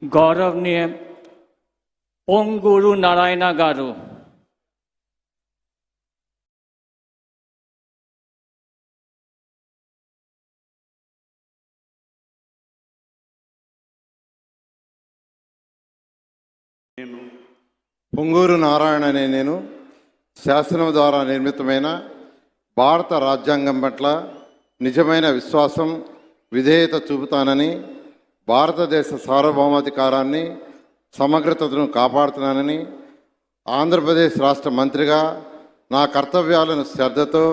गौरवनीय पोंगूरू नारायण गारू, పొంగూరు నారాయణ అనే నేను శాసనం ద్వారా నిర్మితమైన భారత రాజ్యాంగం పట్ల నిజమైన విశ్వాసం విధేయత చూపుతానని, భారతదేశ సార్వభౌమాధికారాన్ని సమగ్రతను కాపాడుతున్నానని, ఆంధ్రప్రదేశ్ రాష్ట్ర మంత్రిగా నా కర్తవ్యాలను శ్రద్ధతో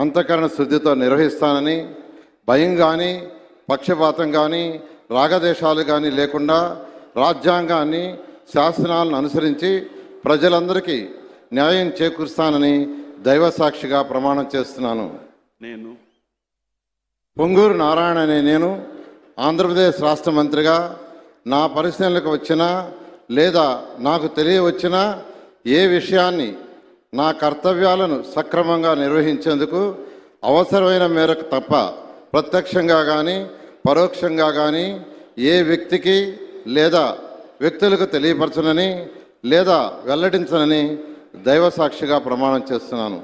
అంతఃకరణ శుద్ధితో నిర్వహిస్తానని, భయం కానీ పక్షపాతం కానీ రాగదేశాలు కానీ లేకుండా రాజ్యాంగాన్ని శాసనాలను అనుసరించి ప్రజలందరికీ న్యాయం చేకూరుస్తానని దైవసాక్షిగా ప్రమాణం చేస్తున్నాను. నేను పొంగూరు నారాయణ అనే నేను ఆంధ్రప్రదేశ్ రాష్ట్ర మంత్రిగా నా పరిశీలనకు వచ్చినా లేదా నాకు తెలియవచ్చినా ఏ విషయాన్ని నా కర్తవ్యాలను సక్రమంగా నిర్వహించేందుకు అవసరమైన మేరకు తప్ప ప్రత్యక్షంగా కానీ పరోక్షంగా కానీ ఏ వ్యక్తికి లేదా వ్యక్తులకు తెలియపరచనని లేదా వెల్లడించనని దైవసాక్షిగా ప్రమాణం చేస్తున్నాను.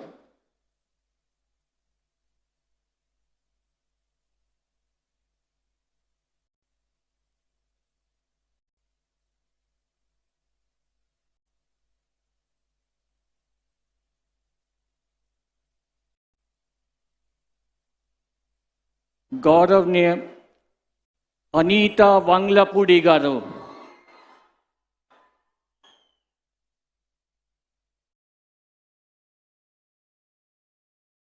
गौरवनीय अनीता वांगलापुडी गारू,